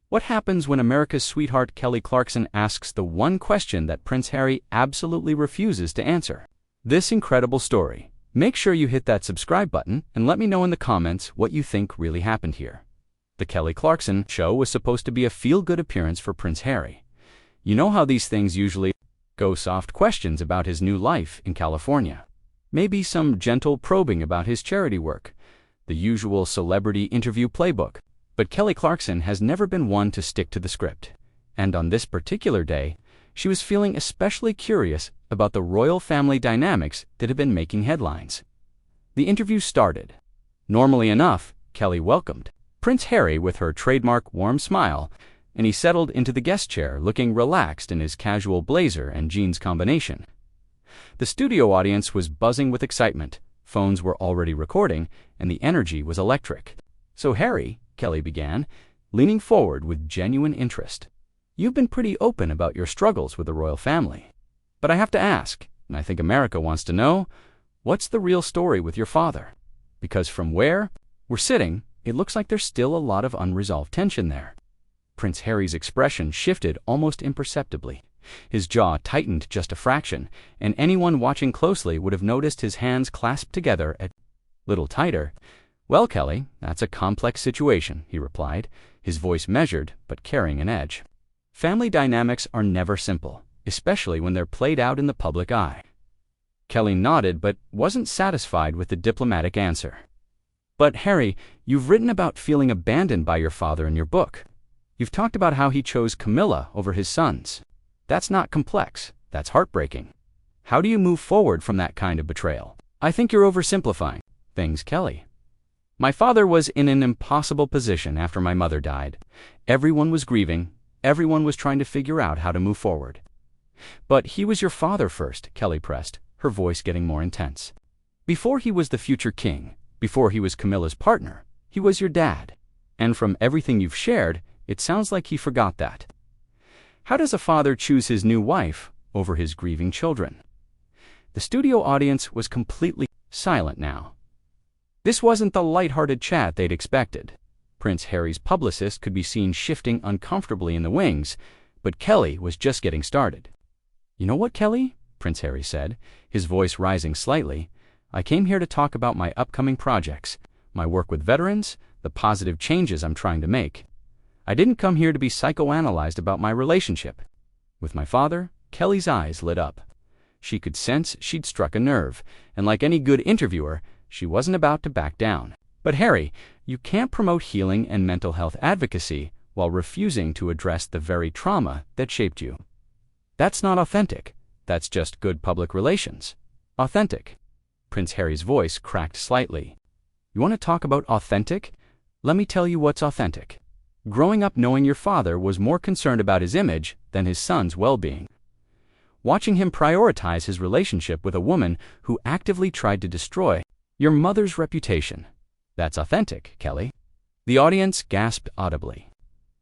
What happens when America's sweetheart Kelly Clarkson asks the one question that Prince Harry absolutely refuses to answer? This incredible story. Make sure you hit that subscribe button and let me know in the comments what you think really happened here. The Kelly Clarkson show was supposed to be a feel-good appearance for Prince Harry. You know how these things usually go: soft questions about his new life in California. Maybe some gentle probing about his charity work. The usual celebrity interview playbook. But Kelly Clarkson has never been one to stick to the script. And on this particular day, she was feeling especially curious about the royal family dynamics that have been making headlines. The interview started. Normally enough, Kelly welcomed Prince Harry with her trademark warm smile, and he settled into the guest chair looking relaxed in his casual blazer and jeans combination. The studio audience was buzzing with excitement, phones were already recording, and the energy was electric. "So Harry," Kelly began, leaning forward with genuine interest, "you've been pretty open about your struggles with the royal family. But I have to ask, and I think America wants to know, what's the real story with your father? Because from where we're sitting, it looks like there's still a lot of unresolved tension there." Prince Harry's expression shifted almost imperceptibly. His jaw tightened just a fraction, and anyone watching closely would have noticed his hands clasped together a little tighter. "Well, Kelly, that's a complex situation," he replied, his voice measured but carrying an edge. "Family dynamics are never simple, especially when they're played out in the public eye." Kelly nodded but wasn't satisfied with the diplomatic answer. "But Harry, you've written about feeling abandoned by your father in your book. You've talked about how he chose Camilla over his sons. That's not complex, that's heartbreaking. How do you move forward from that kind of betrayal?" "I think you're oversimplifying things, Kelly. My father was in an impossible position after my mother died. Everyone was grieving, everyone was trying to figure out how to move forward." "But he was your father first," Kelly pressed, her voice getting more intense. "Before he was the future king, before he was Camilla's partner, he was your dad. And from everything you've shared, it sounds like he forgot that. How does a father choose his new wife over his grieving children?" The studio audience was completely silent now. This wasn't the light-hearted chat they'd expected. Prince Harry's publicist could be seen shifting uncomfortably in the wings, but Kelly was just getting started. "You know what, Kelly?" Prince Harry said, his voice rising slightly. "I came here to talk about my upcoming projects, my work with veterans, the positive changes I'm trying to make. I didn't come here to be psychoanalyzed about my relationship with my father." Kelly's eyes lit up. She could sense she'd struck a nerve, and like any good interviewer, she wasn't about to back down. "But Harry, you can't promote healing and mental health advocacy while refusing to address the very trauma that shaped you. That's not authentic. That's just good public relations." "Authentic?" Prince Harry's voice cracked slightly. "You want to talk about authentic? Let me tell you what's authentic. Growing up knowing your father was more concerned about his image than his son's well-being. Watching him prioritize his relationship with a woman who actively tried to destroy your mother's reputation. That's authentic, Kelly." The audience gasped audibly.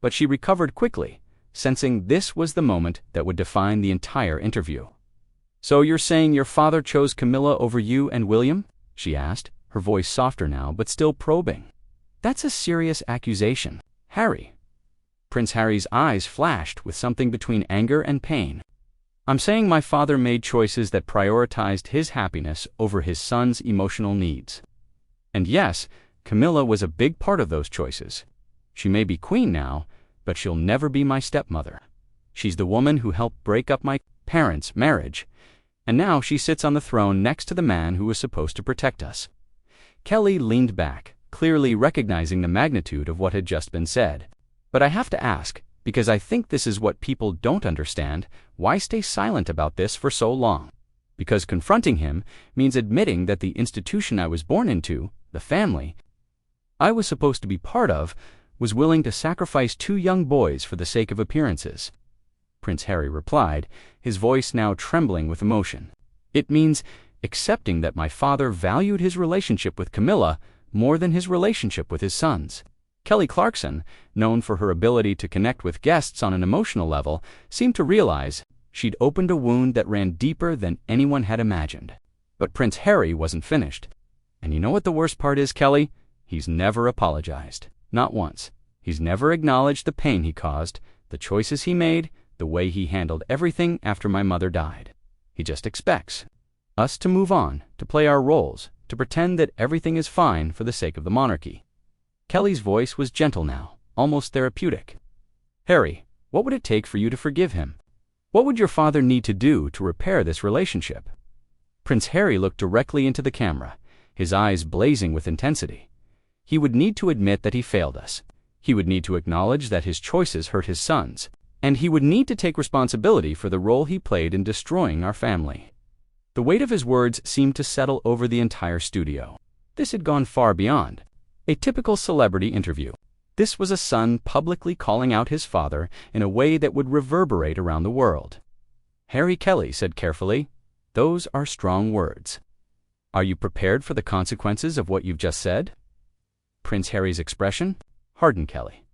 But she recovered quickly, sensing this was the moment that would define the entire interview. "So you're saying your father chose Camilla over you and William?" she asked, her voice softer now but still probing. "That's a serious accusation, Harry." Prince Harry's eyes flashed with something between anger and pain. "I'm saying my father made choices that prioritized his happiness over his son's emotional needs. And yes, Camilla was a big part of those choices. She may be queen now, but she'll never be my stepmother. She's the woman who helped break up my parents' marriage, and now she sits on the throne next to the man who was supposed to protect us." Kelly leaned back, clearly recognizing the magnitude of what had just been said. "But I have to ask, because I think this is what people don't understand, why stay silent about this for so long? Because confronting him means admitting that the institution I was born into, the family I was supposed to be part of, was willing to sacrifice 2 young boys for the sake of appearances." Prince Harry replied, his voice now trembling with emotion. "It means accepting that my father valued his relationship with Camilla more than his relationship with his sons." Kelly Clarkson, known for her ability to connect with guests on an emotional level, seemed to realize she'd opened a wound that ran deeper than anyone had imagined. But Prince Harry wasn't finished. "And you know what the worst part is, Kelly? He's never apologized. Not once. He's never acknowledged the pain he caused, the choices he made, the way he handled everything after my mother died. He just expects us to move on, to play our roles, to pretend that everything is fine for the sake of the monarchy." Kelly's voice was gentle now, almost therapeutic. "Harry, what would it take for you to forgive him? What would your father need to do to repair this relationship?" Prince Harry looked directly into the camera, his eyes blazing with intensity. He would need to admit that he failed us. He would need to acknowledge that his choices hurt his sons. And he would need to take responsibility for the role he played in destroying our family. The weight of his words seemed to settle over the entire studio. This had gone far beyond a typical celebrity interview. This was a son publicly calling out his father in a way that would reverberate around the world. "Harry," Kelly said carefully, "those are strong words. Are you prepared for the consequences of what you've just said?" Prince Harry's expression hardened. "Kelly,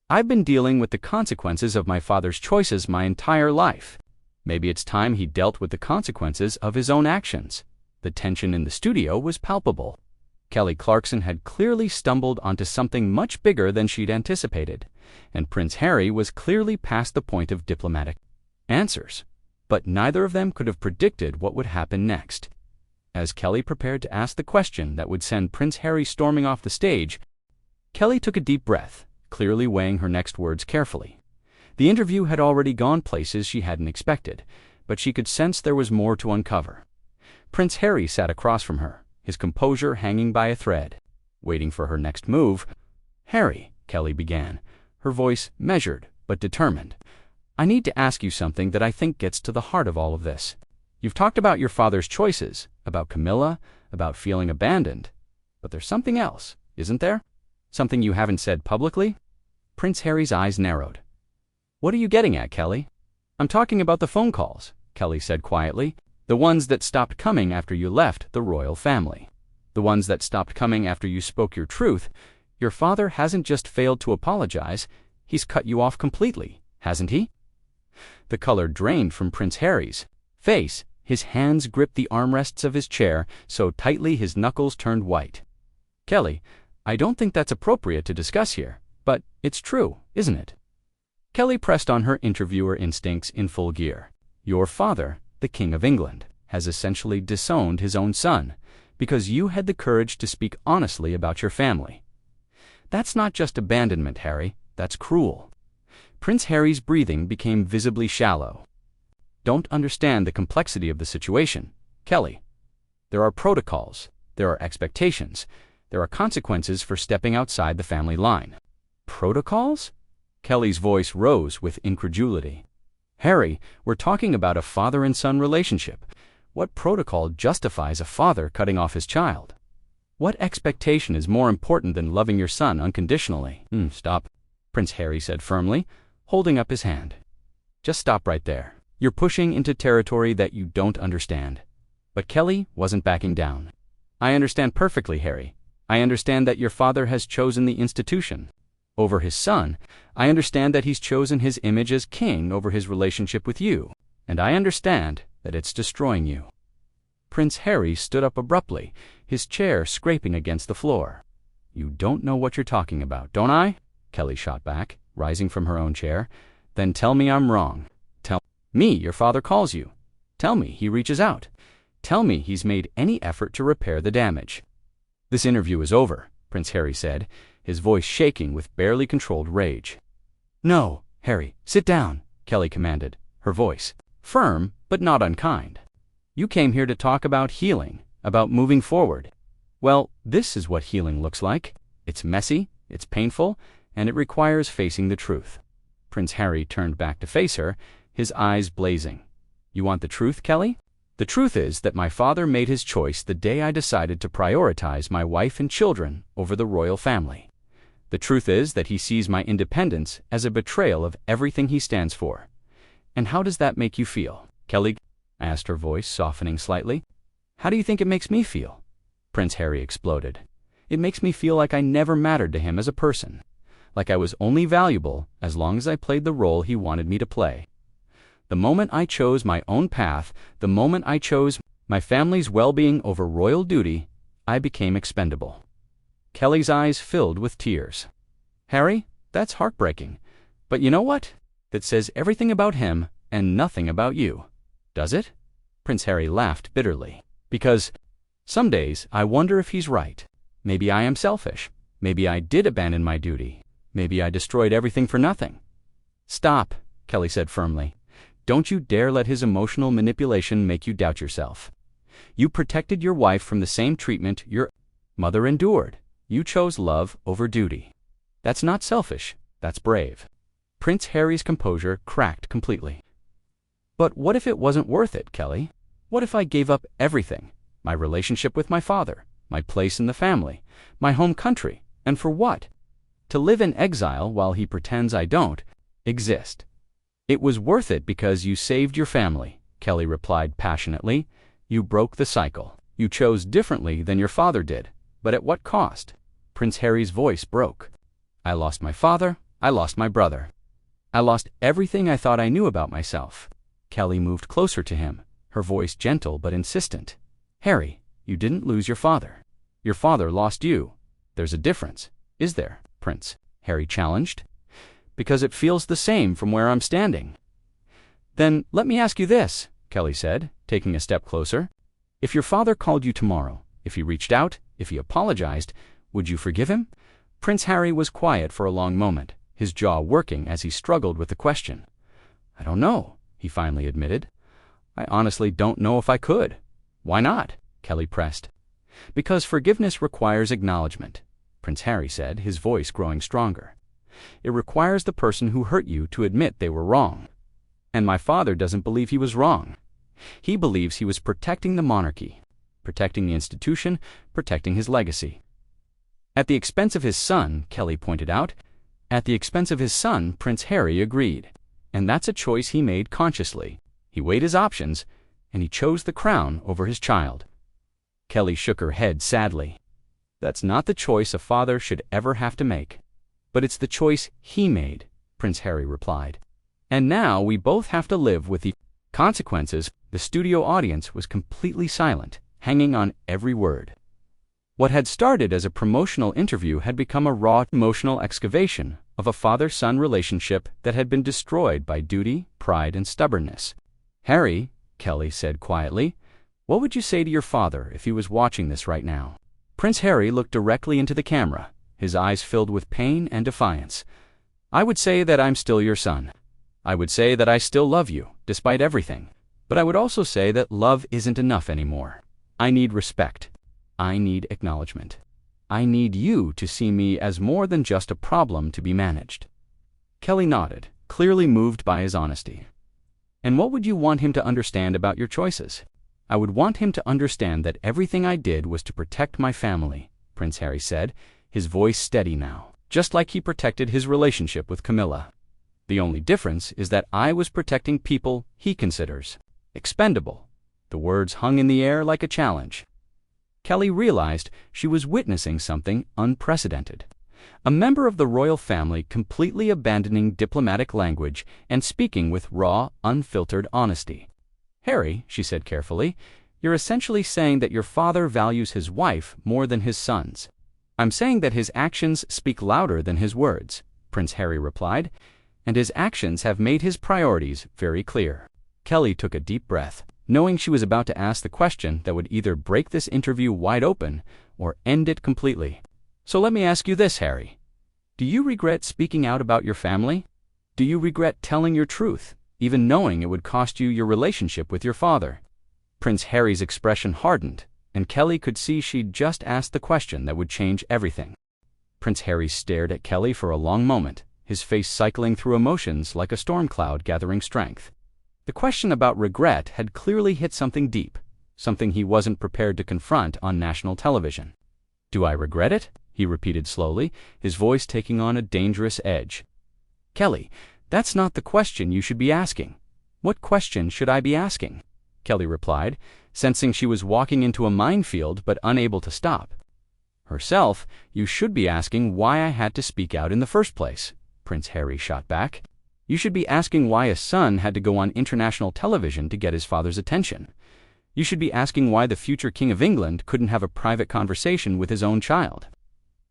I've been dealing with the consequences of my father's choices my entire life. Maybe it's time he dealt with the consequences of his own actions." The tension in the studio was palpable. Kelly Clarkson had clearly stumbled onto something much bigger than she'd anticipated, and Prince Harry was clearly past the point of diplomatic answers. But neither of them could have predicted what would happen next. As Kelly prepared to ask the question that would send Prince Harry storming off the stage, Kelly took a deep breath, clearly weighing her next words carefully. The interview had already gone places she hadn't expected, but she could sense there was more to uncover. Prince Harry sat across from her, his composure hanging by a thread, waiting for her next move. "Harry," Kelly began, her voice measured but determined, "I need to ask you something that I think gets to the heart of all of this. You've talked about your father's choices, about Camilla, about feeling abandoned, but there's something else, isn't there? Something you haven't said publicly?" Prince Harry's eyes narrowed. "What are you getting at, Kelly?" "I'm talking about the phone calls," Kelly said quietly. "The ones that stopped coming after you left the royal family. The ones that stopped coming after you spoke your truth. Your father hasn't just failed to apologize, he's cut you off completely, hasn't he?" The color drained from Prince Harry's face. His hands gripped the armrests of his chair so tightly his knuckles turned white. "Kelly, I don't think that's appropriate to discuss here, but it's true, isn't it?" Kelly pressed on her interviewer instincts in full gear. "Your father, the King of England, has essentially disowned his own son because you had the courage to speak honestly about your family. That's not just abandonment, Harry, that's cruel." Prince Harry's breathing became visibly shallow. "Don't understand the complexity of the situation, Kelly. There are protocols, there are expectations, there are consequences for stepping outside the family line." "Protocols?" Kelly's voice rose with incredulity. "Harry, we're talking about a father and son relationship. What protocol justifies a father cutting off his child? What expectation is more important than loving your son unconditionally?" "Stop," Prince Harry said firmly, holding up his hand. "Just stop right there. You're pushing into territory that you don't understand." But Kelly wasn't backing down. "I understand perfectly, Harry. I understand that your father has chosen the institution over his son. I understand that he's chosen his image as king over his relationship with you. And I understand that it's destroying you." Prince Harry stood up abruptly, his chair scraping against the floor. "You don't know what you're talking about, don't I?" Kelly shot back, rising from her own chair. "Then tell me I'm wrong. Tell me your father calls you. Tell me he reaches out. Tell me he's made any effort to repair the damage." "This interview is over," Prince Harry said, his voice shaking with barely controlled rage. "No, Harry, sit down," Kelly commanded, her voice firm but not unkind. "You came here to talk about healing, about moving forward. Well, this is what healing looks like. It's messy, it's painful, and it requires facing the truth." Prince Harry turned back to face her, his eyes blazing. "You want the truth, Kelly? The truth is that my father made his choice the day I decided to prioritize my wife and children over the royal family. The truth is that he sees my independence as a betrayal of everything he stands for. And how does that make you feel, Kelly?" asked her voice, softening slightly. "How do you think it makes me feel?" Prince Harry exploded. "It makes me feel like I never mattered to him as a person, like I was only valuable as long as I played the role he wanted me to play. The moment I chose my own path, the moment I chose my family's well-being over royal duty, I became expendable." Kelly's eyes filled with tears. "Harry, That's heartbreaking. But you know what? That says everything about him and nothing about you. Does it? Prince Harry laughed bitterly. Because some days I wonder if he's right. Maybe I am selfish. Maybe I did abandon my duty. Maybe I destroyed everything for nothing. Stop, Kelly said firmly. Don't you dare let his emotional manipulation make you doubt yourself. You protected your wife from the same treatment your mother endured. You chose love over duty. That's not selfish. That's brave. Prince Harry's composure cracked completely. But what if it wasn't worth it, Kelly? What if I gave up everything? My relationship with my father, my place in the family, my home country, and for what? To live in exile while he pretends I don't exist. It was worth it because you saved your family, Kelly replied passionately. You broke the cycle. You chose differently than your father did. But at what cost? Prince Harry's voice broke. I lost my father. I lost my brother. I lost everything I thought I knew about myself. Kelly moved closer to him, her voice gentle but insistent. Harry, you didn't lose your father. Your father lost you. There's a difference, is there, Prince? Harry challenged. Because it feels the same from where I'm standing. Then let me ask you this, Kelly said, taking a step closer. If your father called you tomorrow, if he reached out, if he apologized, would you forgive him? Prince Harry was quiet for a long moment, his jaw working as he struggled with the question. I don't know, he finally admitted. I honestly don't know if I could. Why not? Kelly pressed. Because forgiveness requires acknowledgement, Prince Harry said, his voice growing stronger. It requires the person who hurt you to admit they were wrong. And my father doesn't believe he was wrong. He believes he was protecting the monarchy, protecting the institution, protecting his legacy. At the expense of his son, Kelly pointed out. At the expense of his son, Prince Harry agreed. And that's a choice he made consciously. He weighed his options, and he chose the crown over his child. Kelly shook her head sadly. That's not the choice a father should ever have to make. But it's the choice he made, Prince Harry replied. And now we both have to live with the consequences. The studio audience was completely silent, hanging on every word. What had started as a promotional interview had become a raw emotional excavation of a father-son relationship that had been destroyed by duty, pride, and stubbornness. Harry, Kelly said quietly, what would you say to your father if he was watching this right now? Prince Harry looked directly into the camera, his eyes filled with pain and defiance. I would say that I'm still your son. I would say that I still love you, despite everything. But I would also say that love isn't enough anymore. I need respect. I need acknowledgement. I need you to see me as more than just a problem to be managed. Kelly nodded, clearly moved by his honesty. And what would you want him to understand about your choices? I would want him to understand that everything I did was to protect my family, Prince Harry said, his voice steady now, just like he protected his relationship with Camilla. The only difference is that I was protecting people he considers expendable. The words hung in the air like a challenge. Kelly realized she was witnessing something unprecedented. A member of the royal family completely abandoning diplomatic language and speaking with raw, unfiltered honesty. Harry, she said carefully, you're essentially saying that your father values his wife more than his sons. I'm saying that his actions speak louder than his words, Prince Harry replied, and his actions have made his priorities very clear. Kelly took a deep breath, knowing she was about to ask the question that would either break this interview wide open or end it completely. So let me ask you this, Harry. Do you regret speaking out about your family? Do you regret telling your truth, even knowing it would cost you your relationship with your father? Prince Harry's expression hardened, and Kelly could see she'd just asked the question that would change everything. Prince Harry stared at Kelly for a long moment, his face cycling through emotions like a storm cloud gathering strength. The question about regret had clearly hit something deep, something he wasn't prepared to confront on national television. Do I regret it? He repeated slowly, his voice taking on a dangerous edge. Kelly, that's not the question you should be asking. What question should I be asking? Kelly replied, sensing she was walking into a minefield but unable to stop. Herself, you should be asking why I had to speak out in the first place, Prince Harry shot back. You should be asking why a son had to go on international television to get his father's attention. You should be asking why the future King of England couldn't have a private conversation with his own child.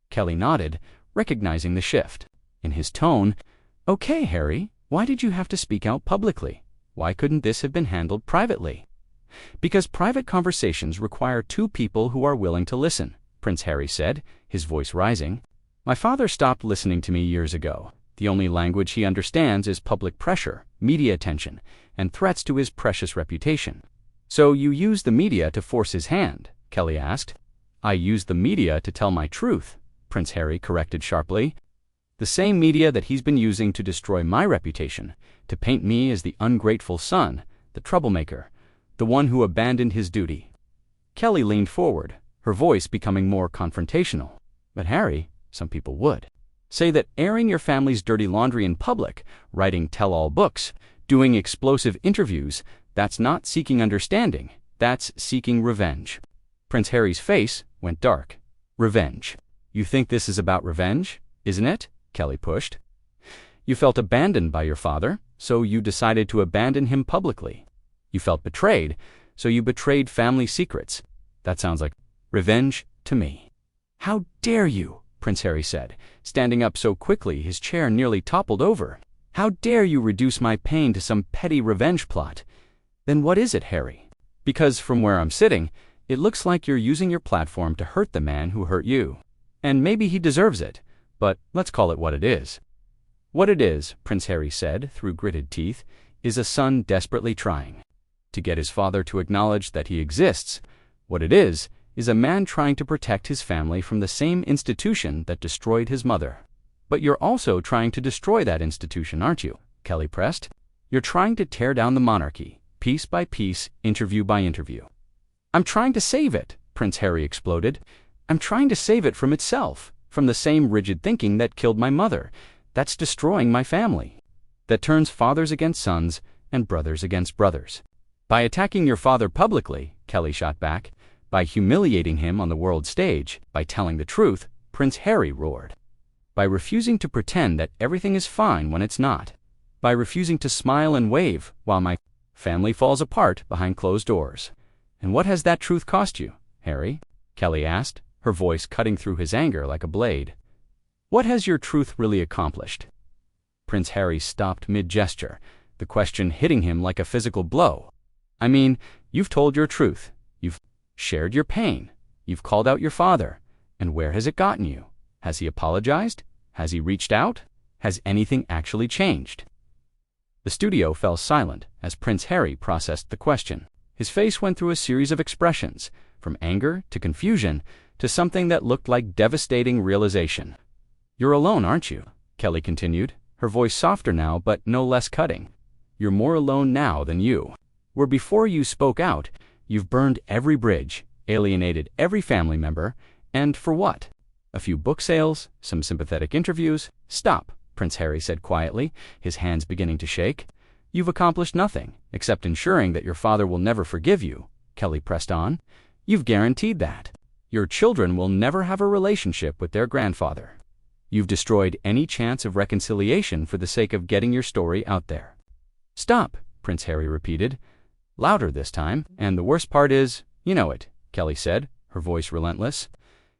Kelly nodded, recognizing the shift. In his tone, "Okay, Harry, why did you have to speak out publicly? Why couldn't this have been handled privately?" "Because private conversations require two people who are willing to listen," Prince Harry said, his voice rising. "My father stopped listening to me years ago. The only language he understands is public pressure, media attention, and threats to his precious reputation." "So you used the media to force his hand?" Kelly asked. "I used the media to tell my truth," Prince Harry corrected sharply. "The same media that he's been using to destroy my reputation, to paint me as the ungrateful son, the troublemaker, the one who abandoned his duty." Kelly leaned forward, her voice becoming more confrontational. "But Harry, some people would say that airing your family's dirty laundry in public, writing tell-all books, doing explosive interviews, that's not seeking understanding, that's seeking revenge." Prince Harry's face went dark. "Revenge. You think this is about revenge, isn't it?" Kelly pushed. "You felt abandoned by your father, so you decided to abandon him publicly. You felt betrayed, so you betrayed family secrets. That sounds like revenge to me." "How dare you?" Prince Harry said, standing up so quickly his chair nearly toppled over. "How dare you reduce my pain to some petty revenge plot?" "Then what is it, Harry?" "Because from where I'm sitting, it looks like you're using your platform to hurt the man who hurt you. And maybe he deserves it, but let's call it what it is." "What it is," Prince Harry said through gritted teeth, "is a son desperately trying to get his father to acknowledge that he exists. What it is a man trying to protect his family from the same institution that destroyed his mother." "But you're also trying to destroy that institution, aren't you?" Kelly pressed. "You're trying to tear down the monarchy, piece by piece, interview by interview." "I'm trying to save it," Prince Harry exploded. "I'm trying to save it from itself, from the same rigid thinking that killed my mother, that's destroying my family, that turns fathers against sons and brothers against brothers." "By attacking your father publicly," Kelly shot back, "by humiliating him on the world stage, by telling the truth," Prince Harry roared. "By refusing to pretend that everything is fine when it's not. By refusing to smile and wave while my family falls apart behind closed doors." "And what has that truth cost you, Harry?" Kelly asked, her voice cutting through his anger like a blade. "What has your truth really accomplished?" Prince Harry stopped mid-gesture, the question hitting him like a physical blow. "I mean, you've told your truth. You've shared your pain. You've called out your father. And where has it gotten you? Has he apologized? Has he reached out? Has anything actually changed?" The studio fell silent as Prince Harry processed the question. His face went through a series of expressions, from anger to confusion to something that looked like devastating realization. "You're alone, aren't you?" Kelly continued, her voice softer now but no less cutting. "You're more alone now than you. Where before you spoke out, you've burned every bridge, alienated every family member, and for what? A few book sales, some sympathetic interviews?" "Stop," Prince Harry said quietly, his hands beginning to shake. "You've accomplished nothing, except ensuring that your father will never forgive you," Kelly pressed on. "You've guaranteed that. Your children will never have a relationship with their grandfather. You've destroyed any chance of reconciliation for the sake of getting your story out there." "Stop," Prince Harry repeated, louder this time. "And the worst part is, you know it," Kelly said, her voice relentless.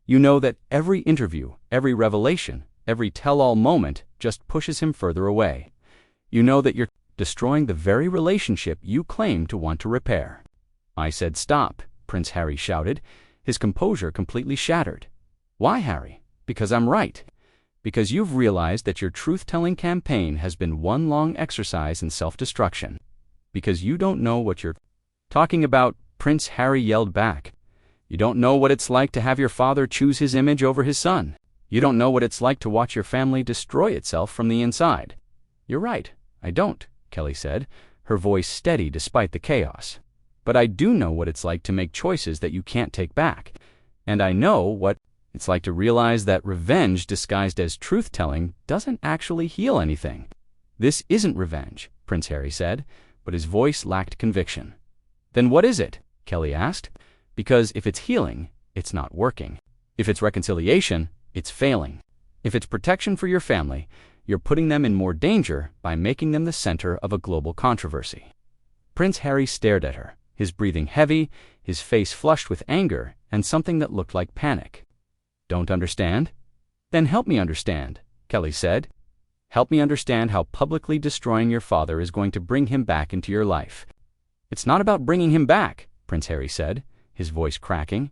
"You know that every interview, every revelation, every tell-all moment just pushes him further away. You know that you're destroying the very relationship you claim to want to repair." "I said stop," Prince Harry shouted, his composure completely shattered. "Why, Harry? Because I'm right. Because you've realized that your truth-telling campaign has been one long exercise in self-destruction. Because you don't know what you're talking about," Prince Harry yelled back. "You don't know what it's like to have your father choose his image over his son. You don't know what it's like to watch your family destroy itself from the inside." "You're right, I don't," Kelly said, her voice steady despite the chaos. "But I do know what it's like to make choices that you can't take back. And I know what it's like to realize that revenge disguised as truth-telling doesn't actually heal anything." "This isn't revenge," Prince Harry said, but his voice lacked conviction. "Then what is it?" Kelly asked. "Because if it's healing, it's not working. If it's reconciliation, it's failing. If it's protection for your family, you're putting them in more danger by making them the center of a global controversy." Prince Harry stared at her, his breathing heavy, his face flushed with anger and something that looked like panic. "Don't understand?" "Then help me understand," Kelly said. Help me understand how publicly destroying your father is going to bring him back into your life." "It's not about bringing him back," Prince Harry said, his voice cracking.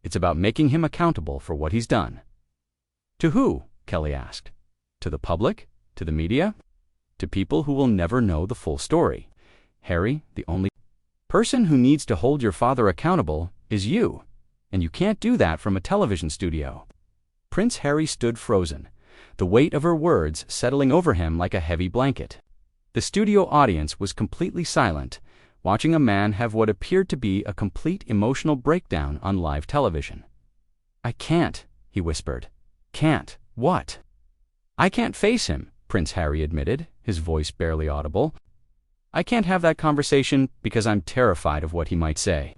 "It's about making him accountable for what he's done." "To who?" Kelly asked. "To the public? To the media? To people who will never know the full story. Harry, the only person who needs to hold your father accountable is you, and you can't do that from a television studio." Prince Harry stood frozen, the weight of her words settling over him like a heavy blanket. The studio audience was completely silent, watching a man have what appeared to be a complete emotional breakdown on live television. "I can't," he whispered. "Can't. What?" "I can't face him," Prince Harry admitted, his voice barely audible. "I can't have that conversation because I'm terrified of what he might say.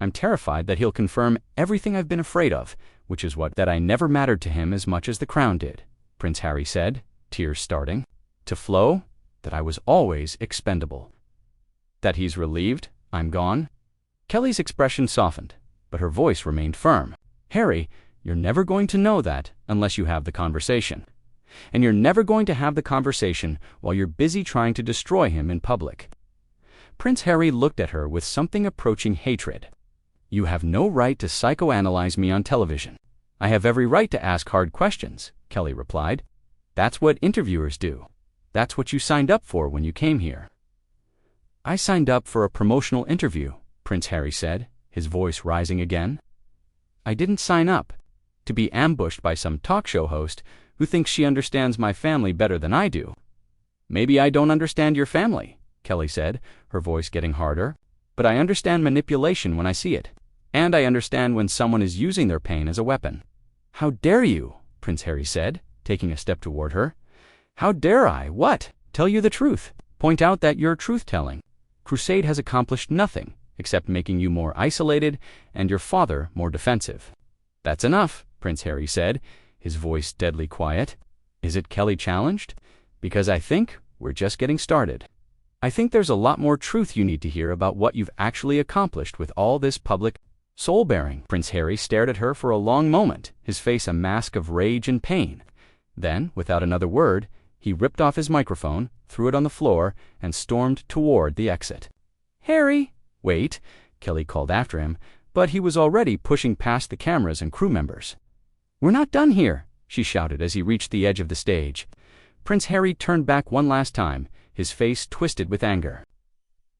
I'm terrified that he'll confirm everything I've been afraid of, which is that I never mattered to him as much as the crown did," Prince Harry said, tears starting to flow, "that I was always expendable. That he's relieved I'm gone." Kelly's expression softened, but her voice remained firm. "Harry, you're never going to know that unless you have the conversation. And you're never going to have the conversation while you're busy trying to destroy him in public." Prince Harry looked at her with something approaching hatred. "You have no right to psychoanalyze me on television." "I have every right to ask hard questions," Kelly replied. "That's what interviewers do. That's what you signed up for when you came here." "I signed up for a promotional interview," Prince Harry said, his voice rising again. "I didn't sign up to be ambushed by some talk show host who thinks she understands my family better than I do." "Maybe I don't understand your family," Kelly said, her voice getting harder, "but I understand manipulation when I see it. And I understand when someone is using their pain as a weapon." "How dare you?" Prince Harry said, taking a step toward her. "How dare I? What? Tell you the truth. Point out that your truth-telling crusade has accomplished nothing except making you more isolated and your father more defensive." "That's enough," Prince Harry said, his voice deadly quiet. "Is it?" Kelly challenged. "Because I think we're just getting started. I think there's a lot more truth you need to hear about what you've actually accomplished with all this public soul-bearing." Prince Harry stared at her for a long moment, his face a mask of rage and pain. Then, without another word, he ripped off his microphone, threw it on the floor, and stormed toward the exit. "Harry!" "Wait," Kelly called after him, but he was already pushing past the cameras and crew members. "We're not done here," she shouted as he reached the edge of the stage. Prince Harry turned back one last time, his face twisted with anger.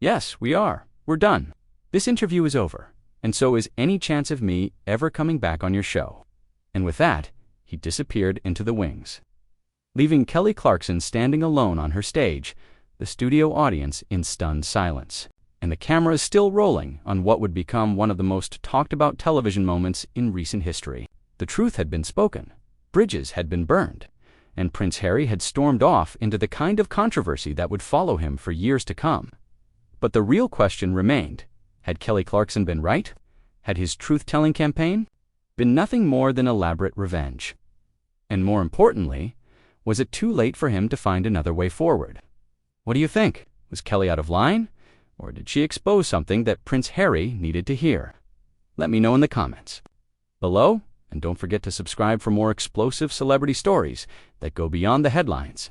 "Yes, we are. We're done. This interview is over, and so is any chance of me ever coming back on your show." And with that, he disappeared into the wings, leaving Kelly Clarkson standing alone on her stage, the studio audience in stunned silence, and the cameras still rolling on what would become one of the most talked-about television moments in recent history. The truth had been spoken, bridges had been burned, and Prince Harry had stormed off into the kind of controversy that would follow him for years to come. But the real question remained: had Kelly Clarkson been right? Had his truth-telling campaign been nothing more than elaborate revenge? And more importantly, was it too late for him to find another way forward? What do you think? Was Kelly out of line? Or did she expose something that Prince Harry needed to hear? Let me know in the comments below, and don't forget to subscribe for more explosive celebrity stories that go beyond the headlines.